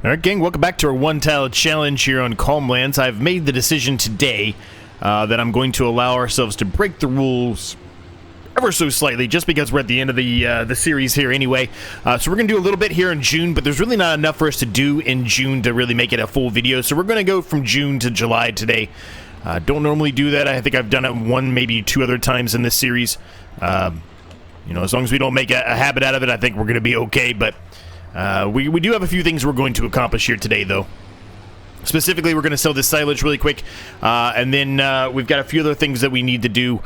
Alright gang, welcome back to our one-tile challenge here on Calmlands. I've made the decision today that I'm going to allow ourselves to break the rules ever so slightly, just because we're at the end of the series here anyway. So we're going to do a little bit here in June, but there's really not enough for us to do in June to really make it a full video. So we're going to go from June to July today. Don't normally do that. I think I've done it one, maybe two other times in this series. You know, as long as we don't make a habit out of it, I think we're going to be okay, but we do have a few things we're going to accomplish here today, though. Specifically, we're going to sell this silage really quick, and then we've got a few other things that we need to do.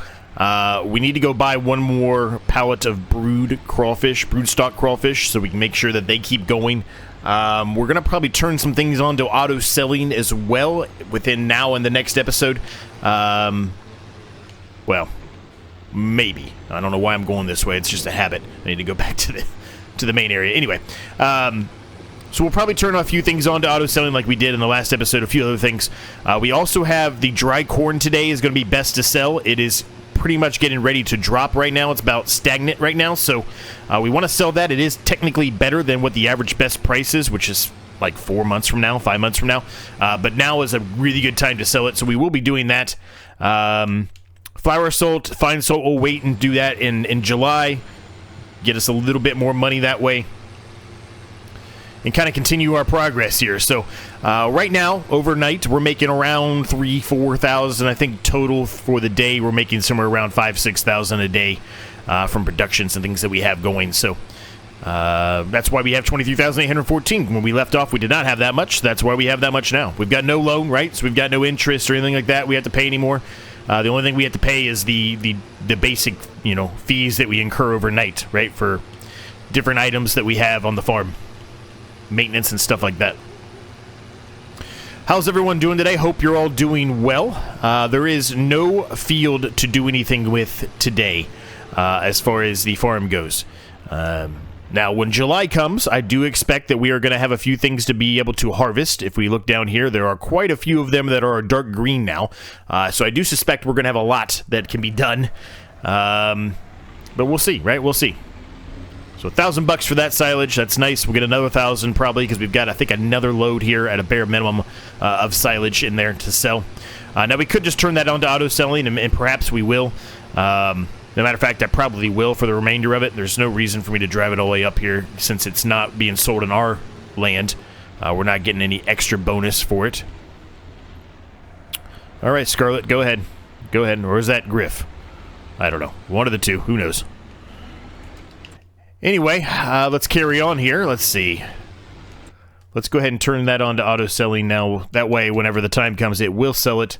We need to go buy one more pallet of broodstock crawfish, so we can make sure that they keep going. We're going to probably turn some things on to auto-selling as well within now and the next episode. Well, maybe. I don't know why I'm going this way. It's just a habit. I need to go back to the main area. Anyway, so we'll probably turn a few things on to auto-selling like we did in the last episode, a few other things. We also have the dry corn today is going to be best to sell. It is pretty much getting ready to drop right now. It's about stagnant right now, so we want to sell that. It is technically better than what the average best price is, which is like 4 months from now, 5 months from now. But now is a really good time to sell it, so we will be doing that. Flour salt, fine salt, we'll wait and do that in July. Get us a little bit more money that way. And kind of continue our progress here. So, right now, overnight, we're making around 3,000-4,000. I think total for the day, we're making somewhere around 5,000-6,000 a day from productions and things that we have going. So, that's why we have 23,814. When we left off, we did not have that much. That's why we have that much now. We've got no loan, right? So we've got no interest or anything like that we have to pay anymore. The only thing we have to pay is the basic, you know, fees that we incur overnight, right, for different items that we have on the farm, maintenance and stuff like that. How's everyone doing today? Hope you're all doing well. There is no field to do anything with today, as far as the farm goes. Now, when July comes, I do expect that we are going to have a few things to be able to harvest. If we look down here, there are quite a few of them that are dark green now. So I do suspect we're going to have a lot that can be done. But we'll see, right? We'll see. So $1,000 for that silage. That's nice. We'll get another 1,000 probably because we've got, I think, another load here at a bare minimum of silage in there to sell. Now, we could just turn that on to auto-selling, and perhaps we will. No matter of fact, I probably will for the remainder of it. There's no reason for me to drive it all the way up here since it's not being sold on our land. We're not getting any extra bonus for it. All right, Scarlet, go ahead. Go ahead. Or is that Griff? I don't know. One of the two. Who knows? Anyway, let's carry on here. Let's see. Let's go ahead and turn that on to auto-selling now. That way, whenever the time comes, it will sell it.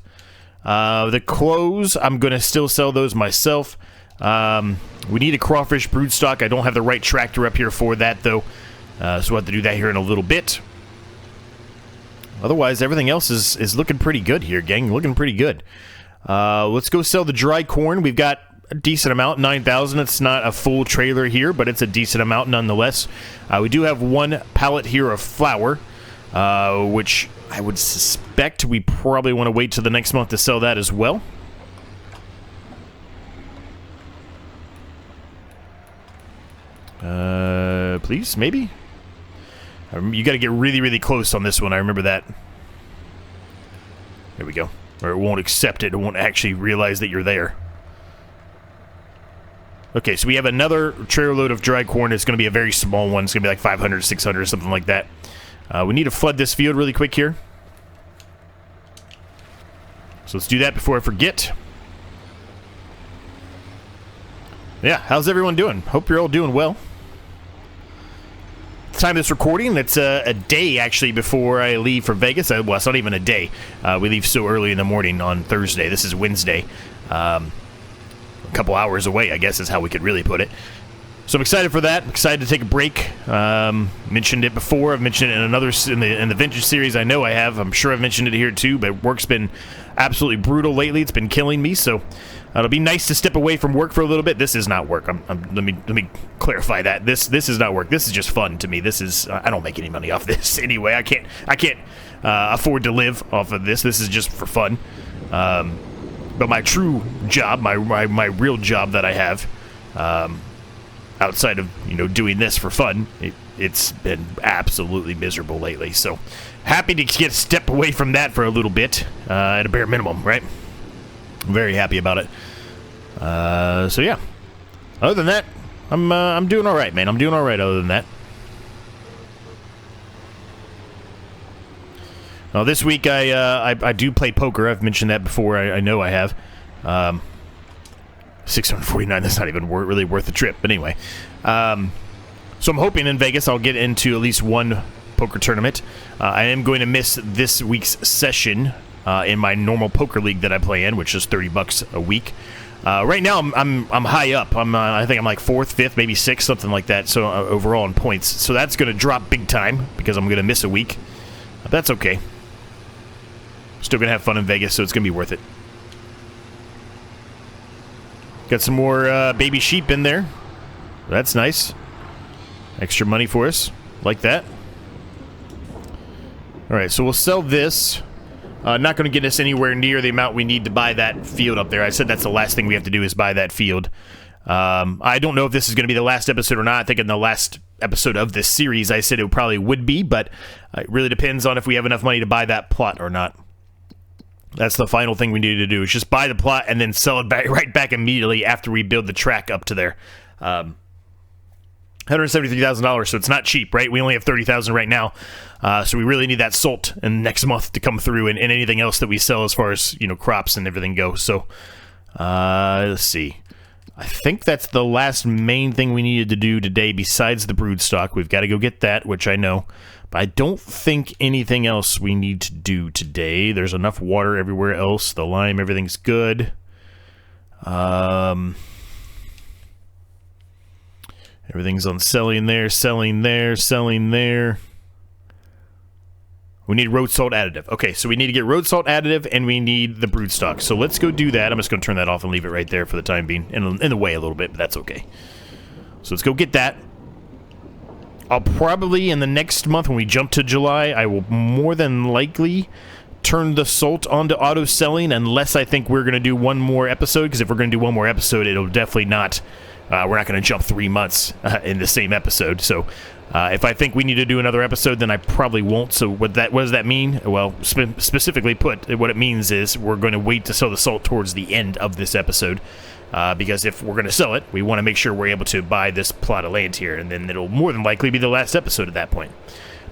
The clothes, I'm going to still sell those myself. We need a crawfish broodstock. I don't have the right tractor up here for that, though. So we'll have to do that here in a little bit. Otherwise, everything else is looking pretty good here, gang. Looking pretty good. Let's go sell the dry corn. We've got a decent amount, 9,000. It's not a full trailer here, but it's a decent amount nonetheless. We do have one pallet here of flour, which I would suspect we probably want to wait till the next month to sell that as well. Please, maybe? You got to get really, really close on this one. I remember that. There we go. Or it won't accept it. It won't actually realize that you're there. Okay, so we have another trailer load of dry corn. It's going to be a very small one. It's going to be like 500, 600, something like that. We need to flood this field really quick here. So let's do that before I forget. Yeah, how's everyone doing? Hope you're all doing well. The time of this recording, it's a day actually before I leave for Vegas. Well, it's not even a day. We leave so early in the morning on Thursday. This is Wednesday. A couple hours away, I guess is how we could really put it. So I'm excited for that. I'm excited to take a break. Mentioned it before. I've mentioned it in another in the vintage series. I know I have. I'm sure I've mentioned it here too. But work's been absolutely brutal lately. It's been killing me. So it'll be nice to step away from work for a little bit. This is not work. Let me clarify that. This is not work. This is just fun to me. This is I don't make any money off this anyway. I can't afford to live off of this. This is just for fun. But my true job, my real job that I have. outside of, you know, doing this for fun, it's been absolutely miserable lately. So happy to get a step away from that for a little bit, at a bare minimum, right? Very happy about it. So yeah. Other than that, I'm doing all right, man. I'm doing all right. Other than that. Now this week I do play poker. I've mentioned that before. I know I have. 649. That's not even really worth the trip. But anyway, so I'm hoping in Vegas I'll get into at least one poker tournament. I am going to miss this week's session in my normal poker league that I play in, which is $30 a week. Right now I'm high up. I think I'm like 4th, 5th, maybe 6th, something like that. So overall in points. So that's going to drop big time because I'm going to miss a week. But that's okay. Still going to have fun in Vegas, so it's going to be worth it. Got some more baby sheep in there. That's nice. Extra money for us. Like that. Alright, so we'll sell this. Not going to get us anywhere near the amount we need to buy that field up there. I said that's the last thing we have to do is buy that field. I don't know if this is going to be the last episode or not. I think in the last episode of this series I said it probably would be, but it really depends on if we have enough money to buy that plot or not. That's the final thing we need to do, is just buy the plot and then sell it right back immediately after we build the track up to there. $173,000, so it's not cheap, right? We only have $30,000 right now, so we really need that salt in next month to come through, and anything else that we sell as far as, you know, crops and everything go. So, let's see. I think that's the last main thing we needed to do today besides the brood stock. We've got to go get that, which I know. But I don't think anything else we need to do today. There's enough water everywhere else. The lime, everything's good. Everything's on selling there, selling there, selling there. We need road salt additive. Okay, so we need to get road salt additive, and we need the brood stock. So let's go do that. I'm just going to turn that off and leave it right there for the time being. In the way a little bit, but that's okay. So let's go get that. I'll probably, in the next month, when we jump to July, I will more than likely turn the salt onto auto-selling, unless I think we're going to do one more episode, because if we're going to do one more episode, it'll definitely not... we're not going to jump 3 months in the same episode. So if I think we need to do another episode, then I probably won't. So what does that mean? Well, specifically put, what it means is we're going to wait to sell the salt towards the end of this episode. Because if we're going to sell it, we want to make sure we're able to buy this plot of land here, and then it'll more than likely be the last episode at that point.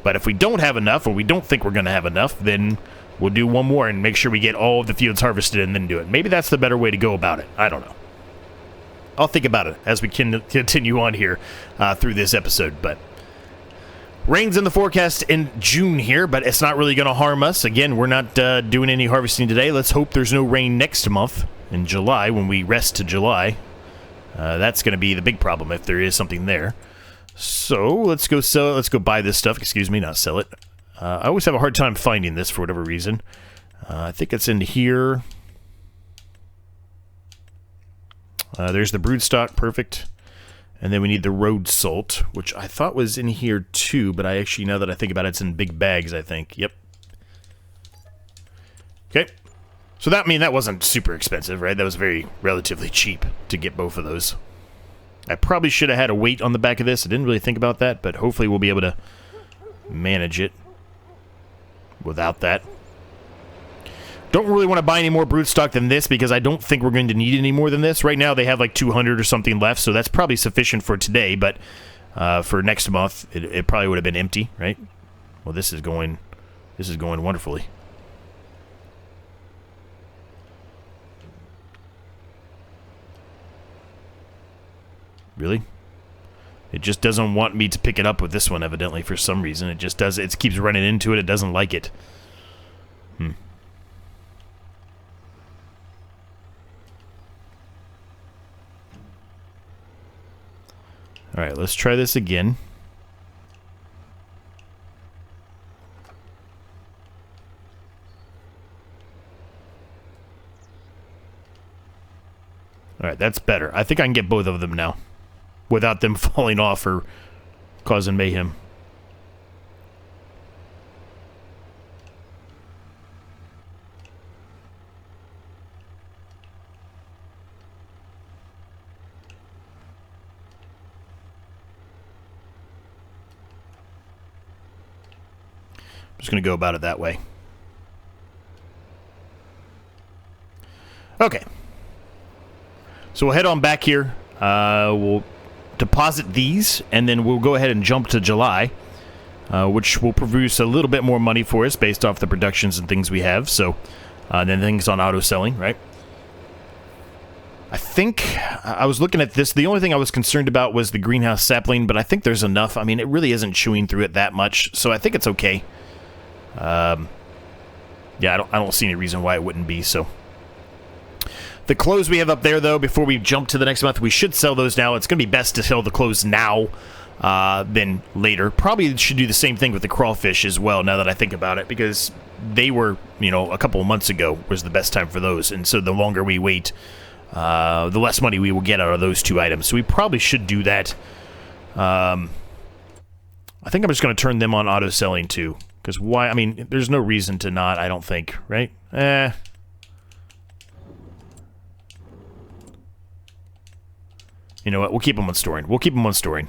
But if we don't have enough, or we don't think we're going to have enough, then we'll do one more and make sure we get all of the fields harvested and then do it. Maybe that's the better way to go about it. I don't know. I'll think about it as we can continue on here through this episode. But rain's in the forecast in June here, but it's not really going to harm us. Again, we're not doing any harvesting today. Let's hope there's no rain next month in July when we rest to July. That's going to be the big problem if there is something there. So let's go sell it. Let's go buy this stuff. Excuse me, not sell it. I always have a hard time finding this for whatever reason. I think it's in here. There's the brood stock, perfect. And then we need the road salt, which I thought was in here too, but I actually, now that I think about it, it's in big bags, I think. Yep. Okay. So that wasn't super expensive, right? That was very relatively cheap to get both of those. I probably should have had a weight on the back of this. I didn't really think about that, but hopefully we'll be able to manage it without that. Don't really want to buy any more brood stock than this because I don't think we're going to need any more than this. Right now they have like 200 or something left, so that's probably sufficient for today, but for next month it probably would have been empty, right? Well, this is going wonderfully. Really? It just doesn't want me to pick it up with this one, evidently, for some reason. It just does. It keeps running into it. It doesn't like it. Alright, let's try this again. Alright, that's better. I think I can get both of them now without them falling off or causing mayhem. Just going to go about it that way. Okay. So we'll head on back here. We'll deposit these, and then we'll go ahead and jump to July, which will produce a little bit more money for us based off the productions and things we have. So then things on auto-selling, right? I think I was looking at this. The only thing I was concerned about was the greenhouse sapling, but I think there's enough. I mean, it really isn't chewing through it that much, so I think it's okay. Yeah, I don't see any reason why it wouldn't be, so. The clothes we have up there, though, before we jump to the next month, we should sell those now. It's going to be best to sell the clothes now than later. Probably should do the same thing with the crawfish as well, now that I think about it, because they were, you know, a couple of months ago was the best time for those, and so the longer we wait, the less money we will get out of those two items. So we probably should do that. I think I'm just going to turn them on auto-selling, too. Because why? I mean, there's no reason to not, I don't think, right? You know what? We'll keep them on storing. We'll keep them on storing.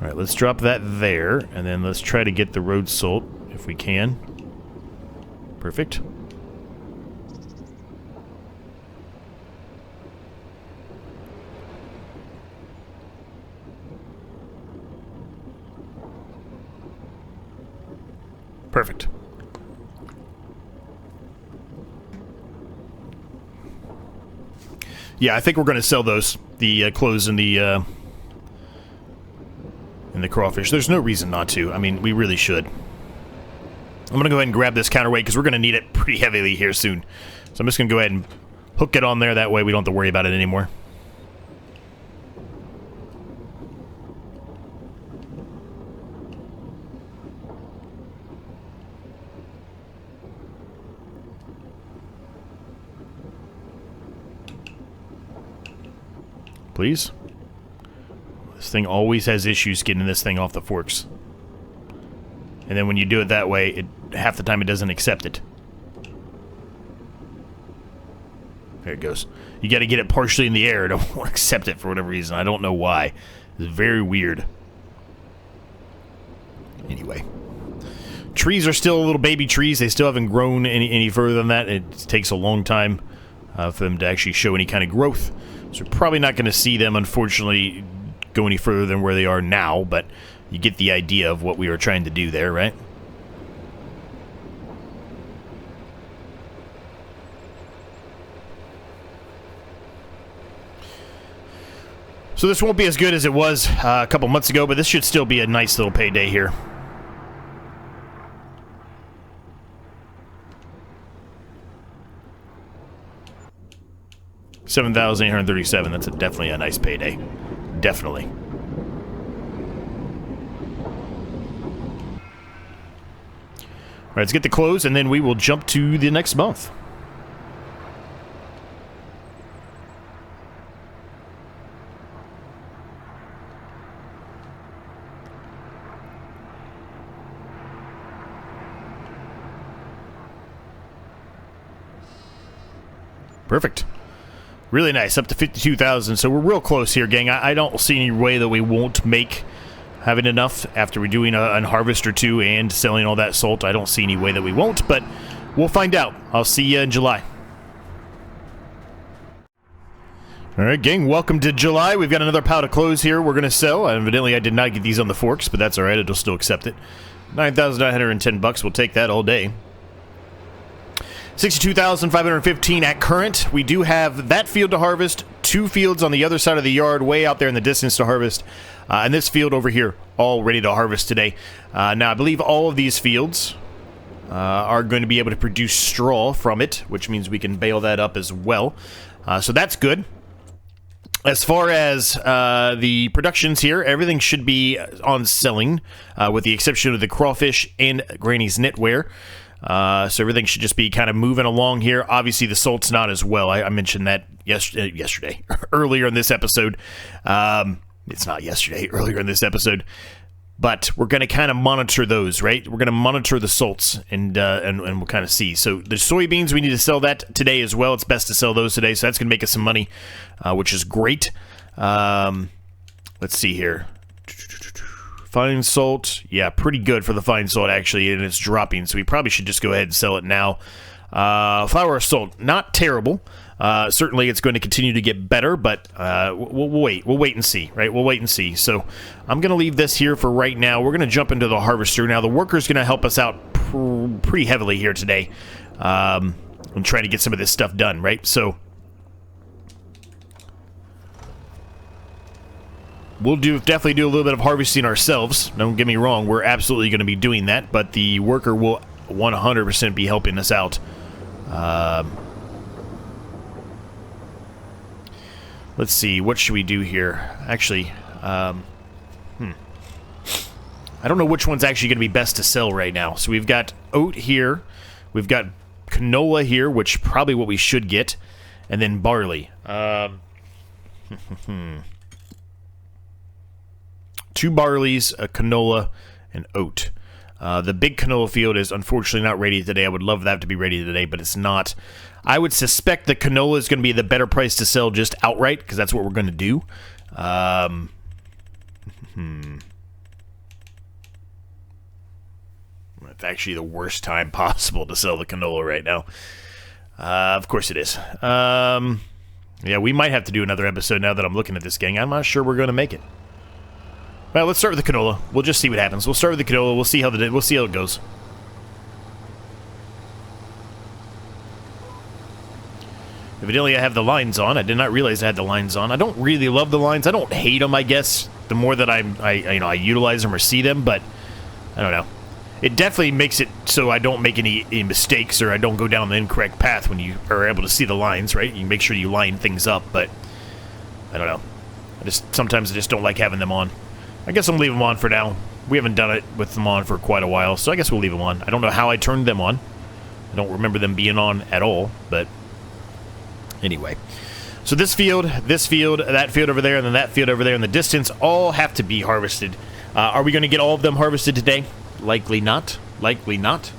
All right, let's drop that there, and then let's try to get the road salt if we can. Perfect. Perfect. Yeah, I think we're going to sell those, the clothes and the crawfish. There's no reason not to. I mean, we really should. I'm going to go ahead and grab this counterweight because we're going to need it pretty heavily here soon. So I'm just going to go ahead and hook it on there. That way we don't have to worry about it anymore. Please. This thing always has issues getting this thing off the forks. And then when you do it that way, half the time it doesn't accept it. There it goes. You got to get it partially in the air. It don't want to accept it for whatever reason. I don't know why. It's very weird. Anyway. Trees are still little baby trees. They still haven't grown any further than that. It takes a long time for them to actually show any kind of growth. So we're probably not going to see them, unfortunately, go any further than where they are now, but you get the idea of what we were trying to do there, right? So this won't be as good as it was a couple months ago, but this should still be a nice little payday here. $7,837. That's definitely a nice payday. Definitely. All right, let's get the close, and then we will jump to the next month. Perfect. Really nice, up to 52,000. So we're real close here, gang. I don't see any way that we won't make having enough after we're doing a harvest or two and selling all that salt. I don't see any way that we won't, but we'll find out. I'll see you in July. All right, gang, welcome to July. We've got another pile of clothes here we're going to sell. Evidently, I did not get these on the forks, but that's all right. It'll still accept it. 9,910 bucks. We'll take that all day. 62,515 at current. We do have that field to harvest, 2 fields on the other side of the yard, way out there in the distance to harvest, and this field over here, all ready to harvest today. Now, I believe all of these fields are going to be able to produce straw from it, which means we can bale that up as well. So that's good. As far as the productions here, everything should be on selling, with the exception of the crawfish and Granny's knitwear. So everything should just be kind of moving along here. Obviously, the salt's not as well. I mentioned that yesterday, earlier in this episode. It's not yesterday, earlier in this episode. But we're going to kind of monitor those, right? We're going to monitor the salts, and we'll kind of see. So the soybeans, we need to sell that today as well. It's best to sell those today, so that's going to make us some money, which is great. Let's see here. Fine salt. Yeah, pretty good for the fine salt, actually, and it's dropping, so we probably should just go ahead and sell it now. Flour of salt, not terrible. Certainly it's going to continue to get better, but we'll wait. We'll wait and see, right? We'll wait and see. So I'm going to leave this here for right now. We're going to jump into the harvester. Now, the worker's going to help us out pretty heavily here today. I'm trying to get some of this stuff done, right? So we'll definitely do a little bit of harvesting ourselves. Don't get me wrong. We're absolutely going to be doing that, but the worker will 100% be helping us out. Let's see, what should we do here? Actually, I don't know which one's actually going to be best to sell right now. So we've got oat here, we've got canola here, which probably what we should get, and then barley. 2 barleys, a canola, and oat. The big canola field is unfortunately not ready today. I would love that to be ready today, but it's not. I would suspect the canola is going to be the better price to sell just outright, because that's what we're going to do. It's actually the worst time possible to sell the canola right now. Of course it is. Yeah, we might have to do another episode now that I'm looking at this, gang. I'm not sure we're going to make it. Well, let's start with the canola. We'll just see what happens. We'll start with the canola. We'll see how it goes. Evidently, I have the lines on. I did not realize I had the lines on. I don't really love the lines. I don't hate them, I guess. The more that I utilize them or see them, but I don't know. It definitely makes it so I don't make any mistakes or I don't go down the incorrect path when you are able to see the lines, right? You make sure you line things up, but I don't know. Sometimes I just don't like having them on. I guess I'm leaving them on for now. We haven't done it with them on for quite a while, so I guess we'll leave them on. I don't know how I turned them on. I don't remember them being on at all, but anyway. So this field, that field over there, and then that field over there in the distance all have to be harvested. Are we going to get all of them harvested today? Likely not. Likely not.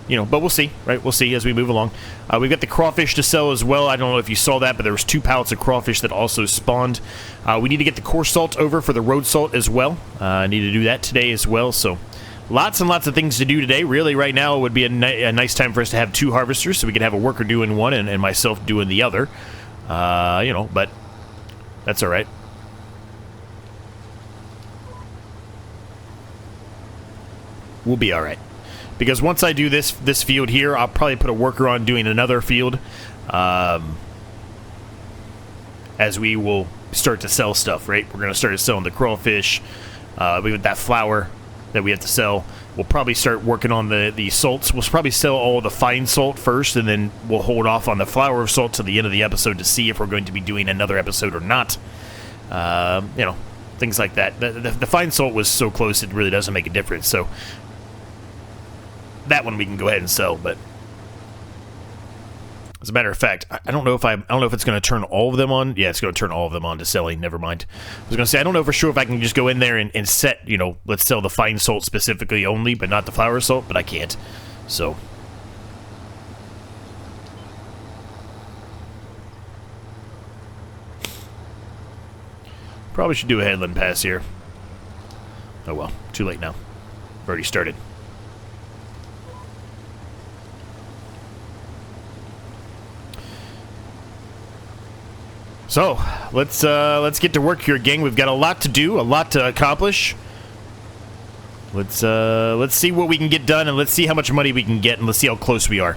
You know, but we'll see, right? We'll see as we move along. We've got the crawfish to sell as well. I don't know if you saw that, but there was 2 pallets of crawfish that also spawned. We need to get the coarse salt over for the road salt as well. I need to do that today as well, so lots and lots of things to do today. Really, right now, it would be a nice time for us to have 2 harvesters, so we could have a worker doing one and myself doing the other. You know, but that's all right. We'll be all right. Because once I do this field here, I'll probably put a worker on doing another field, as we will start to sell stuff, right? We're going to start selling the crawfish, with that flour that we have to sell. We'll probably start working on the salts. We'll probably sell all the fine salt first, and then we'll hold off on the flour of salt to the end of the episode to see if we're going to be doing another episode or not. You know, things like that. The fine salt was so close, it really doesn't make a difference, so that one we can go ahead and sell. But as a matter of fact, I don't know if it's going to turn all of them on. Yeah, it's going to turn all of them on to selling. Never mind. I was going to say, I don't know for sure if I can just go in there and set, you know, let's sell the fine salt specifically only, but not the flour salt, but I can't. So probably should do a headland pass here. Oh well, too late now. Already started. So, let's get to work here, gang. We've got a lot to do, a lot to accomplish. Let's see what we can get done, and let's see how much money we can get, and let's see how close we are.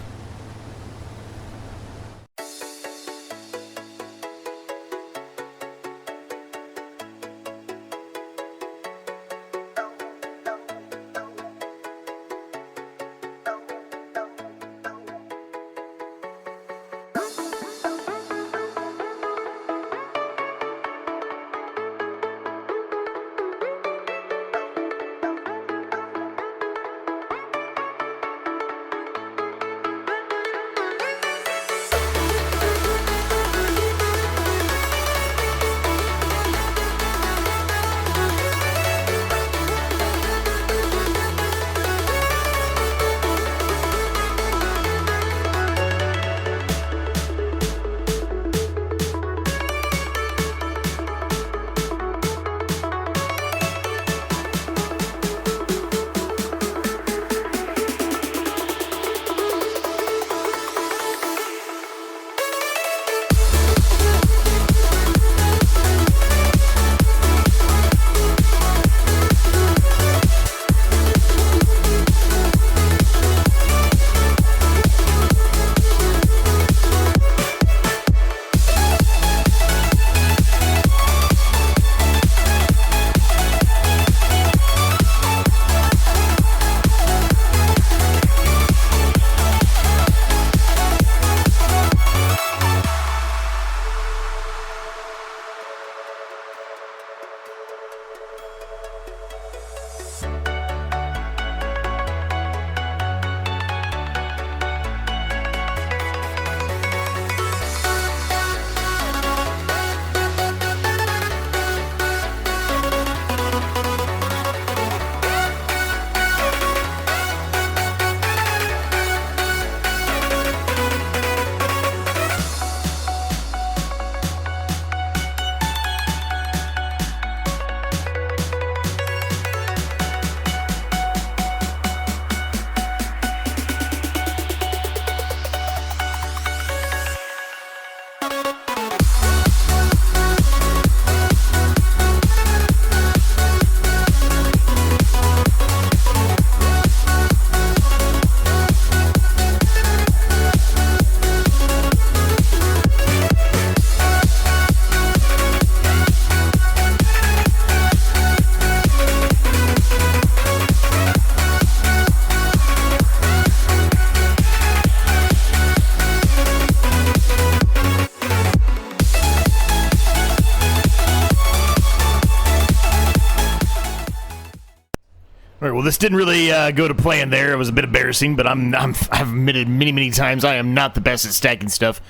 well, this didn't really go to plan there. It was a bit embarrassing, but I've admitted many times I am not the best at stacking stuff.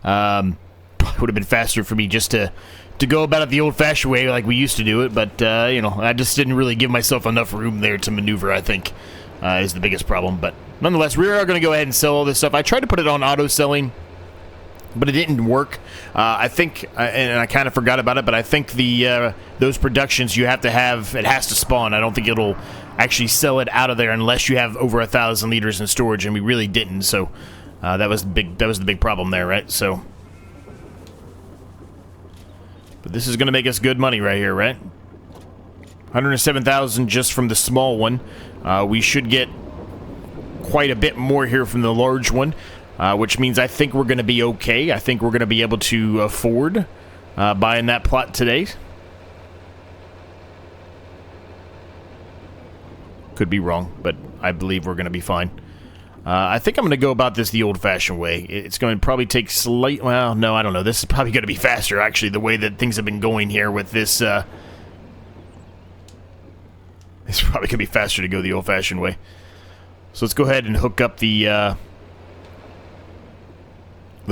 Would have been faster for me just to go about it the old-fashioned way like we used to do it, but, you know, I just didn't really give myself enough room there to maneuver, I think, is the biggest problem. But nonetheless, we are going to go ahead and sell all this stuff. I tried to put it on auto-selling, but it didn't work. I think, and I kind of forgot about it, but I think those productions you have to have, it has to spawn. I don't think it'll actually sell it out of there unless you have over 1,000 liters in storage, and we really didn't. So that was the big problem there, right? So, but this is going to make us good money right here, right? 107,000 just from the small one. We should get quite a bit more here from the large one. Which means I think we're going to be okay. I think we're going to be able to afford buying that plot today. Could be wrong, but I believe we're going to be fine. I think I'm going to go about this the old-fashioned way. It's going to probably take well, no, I don't know. This is probably going to be faster, actually, the way that things have been going here with this. It's probably going to be faster to go the old-fashioned way. So let's go ahead and hook up the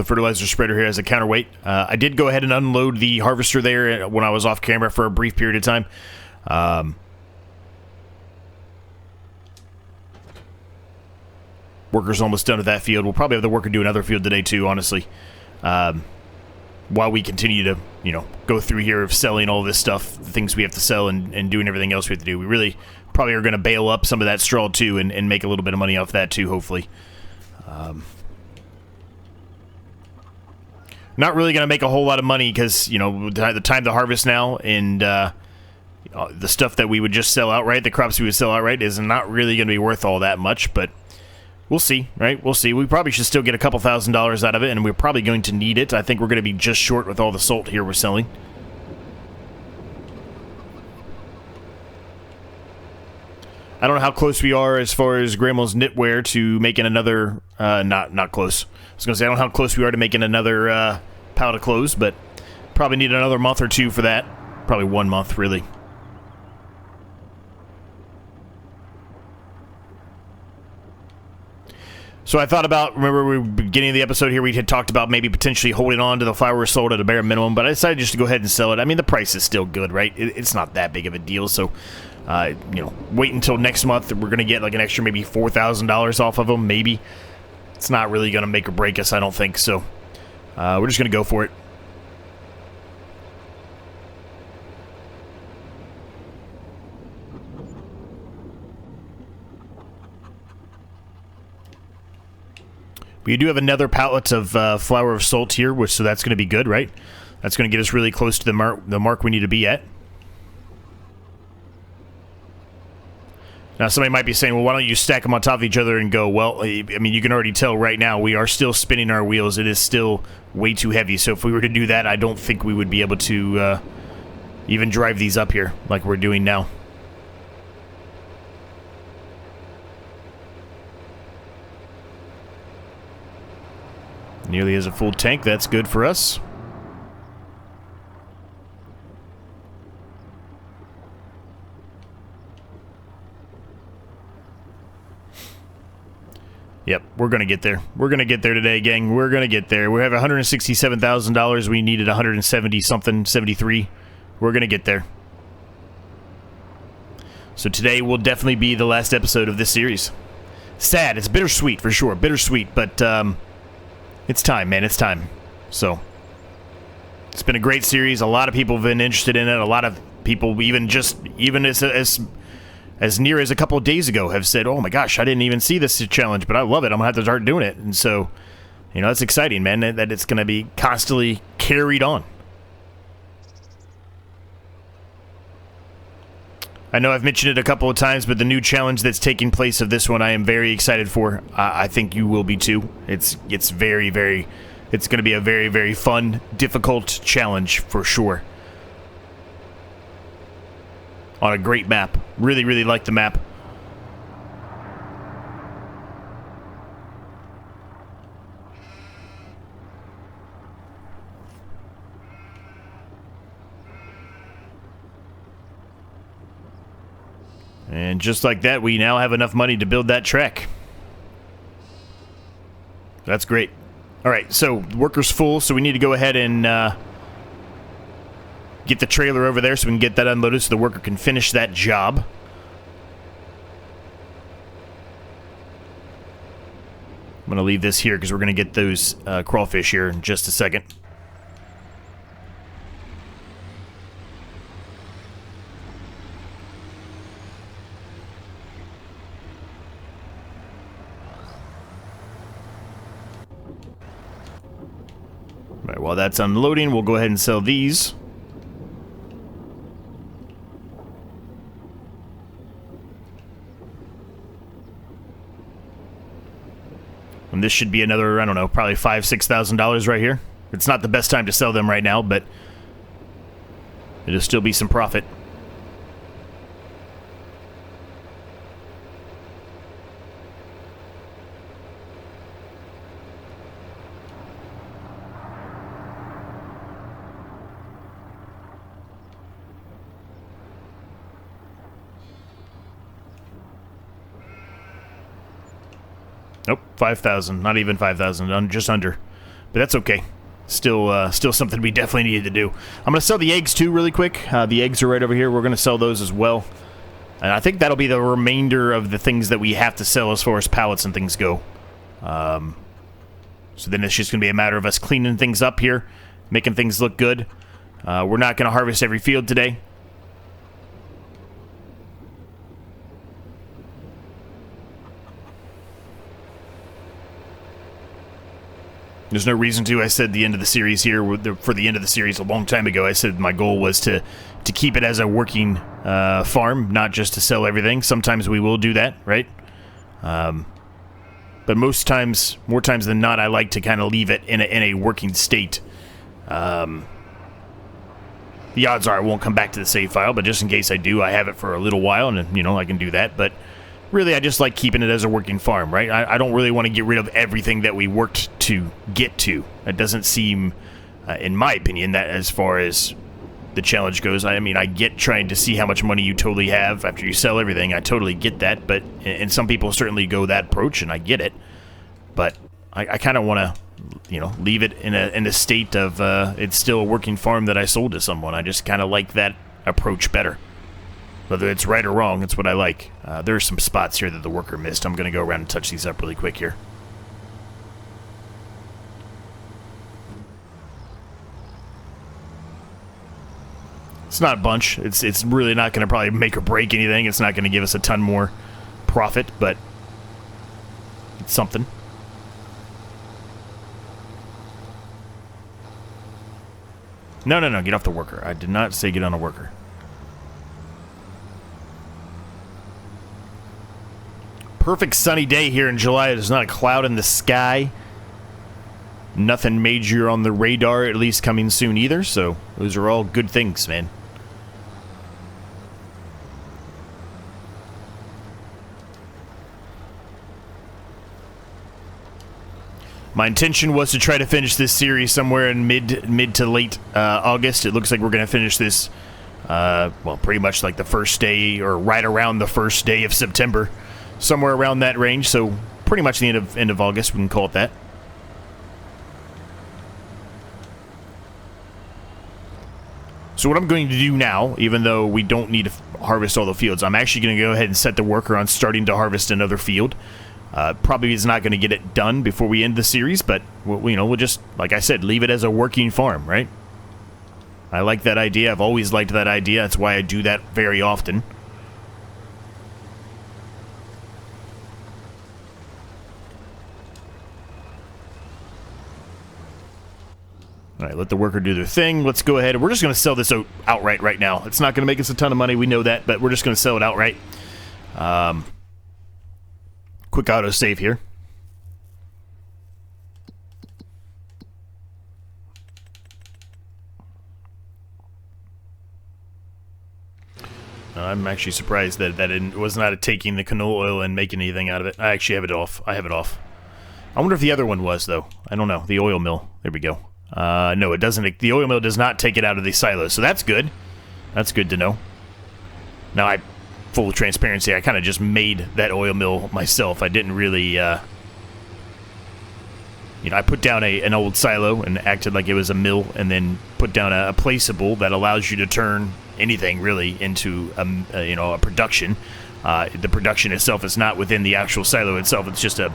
fertilizer spreader here as a counterweight. I did go ahead and unload the harvester there when I was off camera for a brief period of time. Worker's almost done with that field. We'll probably have the worker do another field today too, honestly. While we continue to, you know, go through here of selling all this stuff, the things we have to sell and doing everything else we have to do. We really probably are going to bale up some of that straw too and make a little bit of money off that too, hopefully. Not really going to make a whole lot of money because, you know, the time to harvest now and the stuff that we would just sell outright, the crops we would sell outright, is not really going to be worth all that much, but we'll see, right? We'll see. We probably should still get a couple $1,000s out of it, and we're probably going to need it. I think we're going to be just short with all the salt here we're selling. I don't know how close we are as far as Grandma's knitwear to making another, not close. I was going to say, I don't know how close we are to making another pallet of clothes, but probably need another month or two for that. Probably 1 month, really. So I thought about, remember we were beginning of the episode here, we had talked about maybe potentially holding on to the flour sold at a bare minimum, but I decided just to go ahead and sell it. I mean, the price is still good, right? It's not that big of a deal, so, you know, wait until next month. We're going to get like an extra maybe $4,000 off of them, maybe. It's not really going to make or break us, I don't think, so we're just going to go for it. We do have another pallet of flour of salt here, so that's going to be good, right? That's going to get us really close to the mark we need to be at. Now, somebody might be saying, well, why don't you stack them on top of each other and go, well, I mean, you can already tell right now we are still spinning our wheels. It is still way too heavy, so if we were to do that, I don't think we would be able to even drive these up here like we're doing now. Nearly has a full tank. That's good for us. Yep, we're going to get there. We're going to get there today, gang. We're going to get there. We have $167,000. We needed 170-something, 73. We're going to get there. So today will definitely be the last episode of this series. Sad. It's bittersweet, for sure. Bittersweet, but it's time, man. It's time. So it's been a great series. A lot of people have been interested in it. A lot of people, even as near as a couple of days ago, have said, oh my gosh, I didn't even see this challenge, but I love it. I'm going to have to start doing it. And so, you know, that's exciting, man, that it's going to be constantly carried on. I know I've mentioned it a couple of times, but the new challenge that's taking place of this one, I am very excited for. I think you will be too. It's very, very, it's going to be a very, very fun, difficult challenge for sure. On a great map. Really, really like the map. And just like that, we now have enough money to build that track. That's great. All right, so the worker's full, so we need to go ahead and get the trailer over there so we can get that unloaded so the worker can finish that job. I'm going to leave this here because we're going to get those crawfish here in just a second. All right, while that's unloading, we'll go ahead and sell these. And this should be another, I don't know, probably $5,000–6,000 right here. It's not the best time to sell them right now, but it'll still be some profit. Nope, 5,000. Not even 5,000. Just under. But that's okay. Still something we definitely needed to do. I'm going to sell the eggs, too, really quick. The eggs are right over here. We're going to sell those as well. And I think that'll be the remainder of the things that we have to sell as far as pallets and things go. So then it's just going to be a matter of us cleaning things up here, making things look good. We're not going to harvest every field today. There's no reason to. I said the end of the series here, for the end of the series a long time ago, I said my goal was to keep it as a working farm, not just to sell everything. Sometimes we will do that, right? But most times, more times than not, I like to kind of leave it in a working state. The odds are I won't come back to the save file, but just in case I do, I have it for a little while, and, you know, I can do that. But really, I just like keeping it as a working farm, right? I don't really want to get rid of everything that we worked to get to. It doesn't seem, in my opinion, that as far as the challenge goes, I mean, I get trying to see how much money you totally have after you sell everything. I totally get that, but, and some people certainly go that approach, and I get it. But I kind of want to, you know, leave it in a state of, it's still a working farm that I sold to someone. I just kind of like that approach better. Whether it's right or wrong, it's what I like. There are some spots here that the worker missed. I'm going to go around and touch these up really quick here. It's not a bunch. It's really not going to probably make or break anything. It's not going to give us a ton more profit, but it's something. No, get off the worker. I did not say get on a worker. Perfect sunny day here in July. There's not a cloud in the sky. Nothing major on the radar, at least coming soon either. So those are all good things, man. My intention was to try to finish this series somewhere in mid to late August. It looks like we're going to finish this, well, pretty much like the first day or right around the first day of September. Somewhere around that range, so pretty much the end of August, we can call it that. So what I'm going to do now, even though we don't need to harvest all the fields, I'm actually going to go ahead and set the worker on starting to harvest another field. Probably is not going to get it done before we end the series, but we'll just, like I said, leave it as a working farm, right? I like that idea. I've always liked that idea. That's why I do that very often. All right, let the worker do their thing. Let's go ahead. We're just going to sell this outright right now. It's not going to make us a ton of money. We know that, but we're just going to sell it outright. Quick autosave here. I'm actually surprised that it was not taking the canola oil and making anything out of it. I actually have it off. I have it off. I wonder if the other one was, though. I don't know. The oil mill. There we go. No, it doesn't. The oil mill does not take it out of the silo, so that's good. That's good to know. Now, full transparency, I kind of just made that oil mill myself. I didn't really, I put down an old silo and acted like it was a mill, and then put down a placeable that allows you to turn anything really into a production. The production itself is not within the actual silo itself. It's just a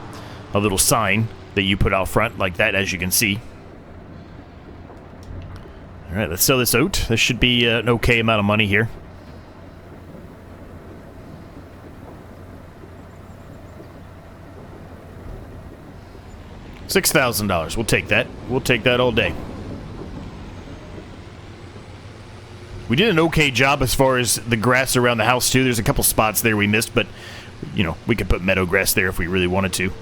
little sign that you put out front like that, as you can see. All right, let's sell this out. This should be an okay amount of money here. $6,000. We'll take that. We'll take that all day. We did an okay job as far as the grass around the house, too. There's a couple spots there we missed, but, we could put meadow grass there if we really wanted to.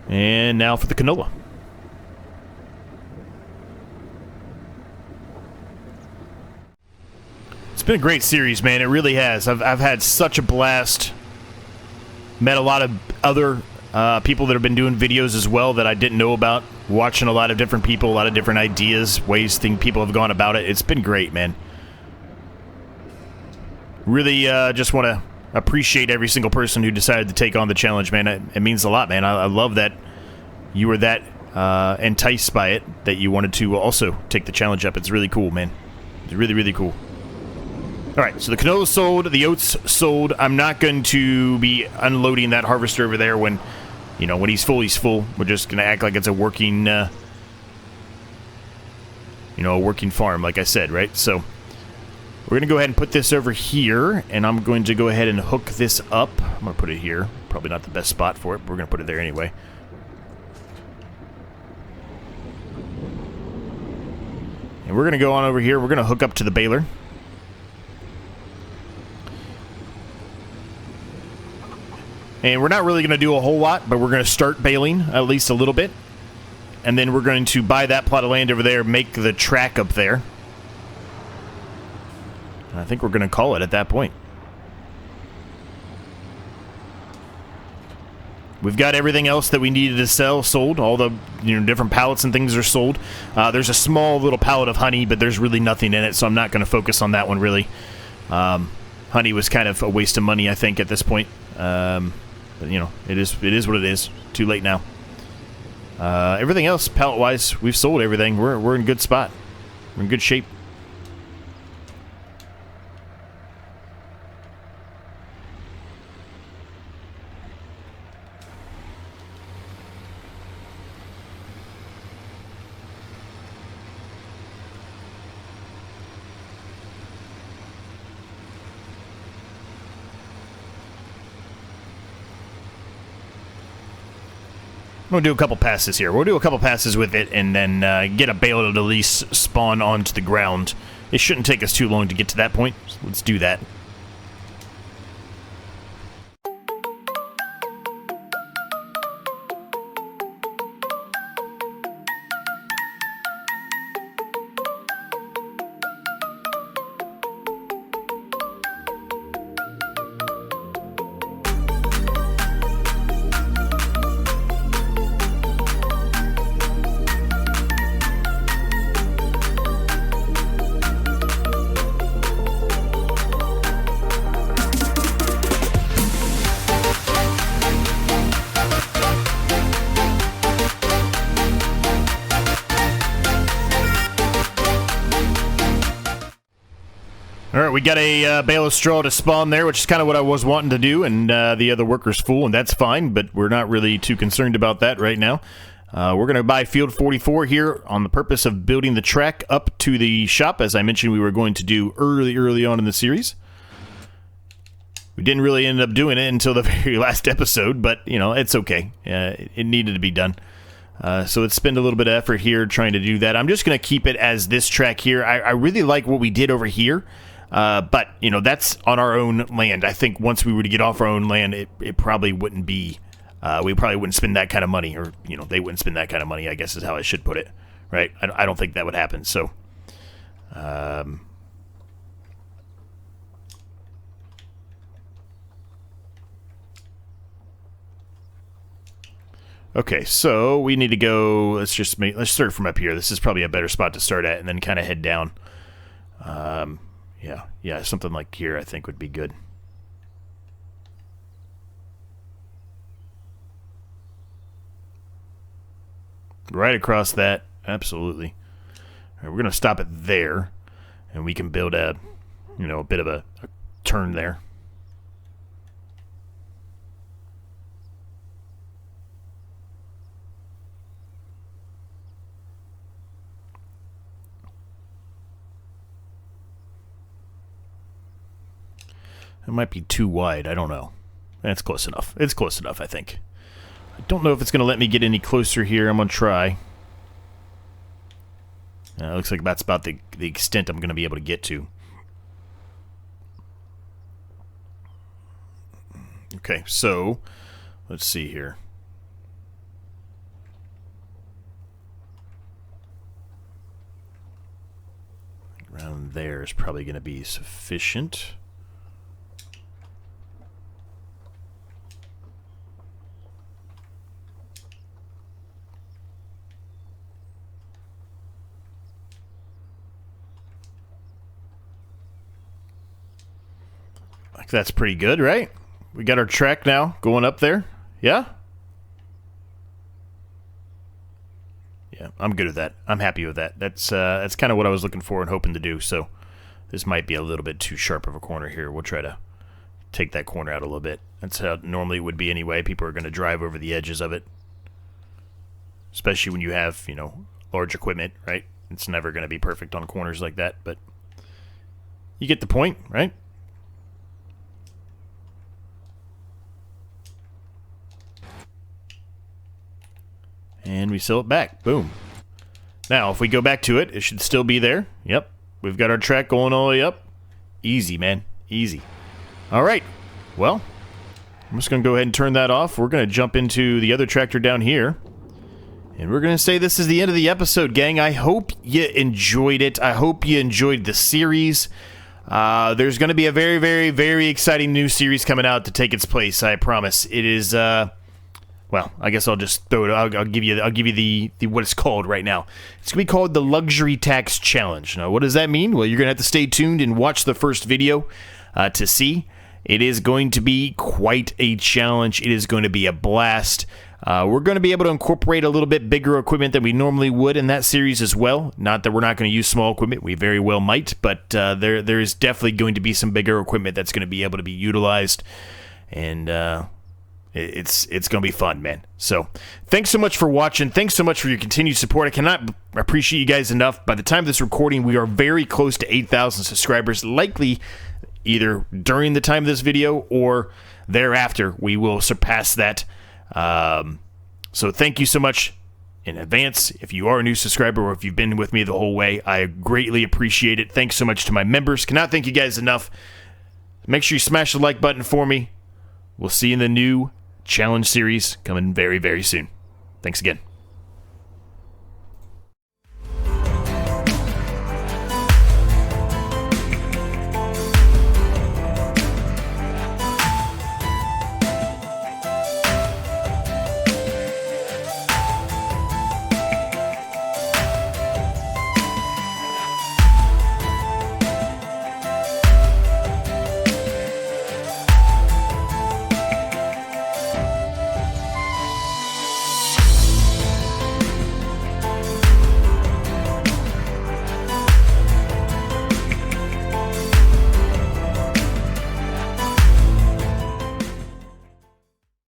And now for the canola. It's been a great series, man. It really has. I've had such a blast. Met a lot of other people that have been doing videos as well that I didn't know about. Watching a lot of different people, a lot of different ideas, ways people have gone about it. It's been great, man. Really just want to appreciate every single person who decided to take on the challenge, man. It means a lot, man. I love that you were that enticed by it that you wanted to also take the challenge up. It's really cool, man. It's really, really cool. All right, so the canola's sold, the oats sold. I'm not going to be unloading that harvester over there when, when he's full, he's full. We're just going to act like it's a working, a working farm, like I said, right? So we're going to go ahead and put this over here, and I'm going to go ahead and hook this up. I'm going to put it here. Probably not the best spot for it, but we're going to put it there anyway. And we're going to go on over here. We're going to hook up to the baler. And we're not really going to do a whole lot, but we're going to start baling at least a little bit. And then we're going to buy that plot of land over there, make the track up there. And I think we're going to call it at that point. We've got everything else that we needed to sell sold. All the different pallets and things are sold. There's a small little pallet of honey, but there's really nothing in it, so I'm not going to focus on that one really. Honey was kind of a waste of money, I think, at this point. But, it is what it is. Too late now. Everything else, pallet-wise, we've sold everything. We're in a good spot. We're in good shape. We'll do a couple passes here. We'll do a couple passes with it and then get a bale to at least spawn onto the ground. It shouldn't take us too long to get to that point, so let's do that. All right, we got a bale of straw to spawn there, which is kind of what I was wanting to do, and the other worker's full, and that's fine, but we're not really too concerned about that right now. We're going to buy Field 44 here on the purpose of building the track up to the shop, as I mentioned we were going to do early on in the series. We didn't really end up doing it until the very last episode, but, it's okay. It needed to be done. So let's spend a little bit of effort here trying to do that. I'm just going to keep it as this track here. I really like what we did over here. But, that's on our own land. I think once we were to get off our own land, it probably wouldn't be, we probably wouldn't spend that kind of money, or, they wouldn't spend that kind of money, I guess is how I should put it, right? I don't think that would happen, so, Okay, so we need to go. Let's start from up here. This is probably a better spot to start at, and then kind of head down. Yeah, something like here I think would be good. Right across that, absolutely. All right, we're gonna stop it there, and we can build a bit of a turn there. It might be too wide. I don't know. That's close enough. It's close enough, I think. I don't know if it's going to let me get any closer here. I'm going to try. It looks like that's about the extent I'm going to be able to get to. Okay, so let's see here. Around there is probably going to be sufficient. That's pretty good, right? We got our track now going up there. Yeah? Yeah, I'm good with that. I'm happy with that. That's kind of what I was looking for and hoping to do. So this might be a little bit too sharp of a corner here. We'll try to take that corner out a little bit. That's how it normally would be anyway. People are going to drive over the edges of it. Especially when you have, large equipment, right? It's never going to be perfect on corners like that, but you get the point, right? And we sell it back. Boom. Now, if we go back to it, it should still be there. Yep. We've got our track going all the way up. Easy, man. Easy. All right. Well, I'm just going to go ahead and turn that off. We're going to jump into the other tractor down here. And we're going to say this is the end of the episode, gang. I hope you enjoyed it. I hope you enjoyed the series. There's going to be a very, very, very exciting new series coming out to take its place. I promise. It is... well, I guess I'll just throw it. I'll give you the what it's called right now. It's gonna be called the Luxury Tax Challenge. Now, what does that mean? Well, you're gonna have to stay tuned and watch the first video to see. It is going to be quite a challenge. It is going to be a blast. We're going to be able to incorporate a little bit bigger equipment than we normally would in that series as well. Not that we're not going to use small equipment. We very well might, but there is definitely going to be some bigger equipment that's going to be able to be utilized, and it's going to be fun, man. So thanks so much for watching. Thanks so much for your continued support. I cannot appreciate you guys enough. By the time of this recording, we are very close to 8,000 subscribers. Likely either during the time of this video or thereafter, we will surpass that. So thank you so much in advance. If you are a new subscriber or if you've been with me the whole way, I greatly appreciate it. Thanks so much to my members. Cannot thank you guys enough. Make sure you smash the like button for me. We'll see you in the new challenge series coming very, very soon. Thanks again.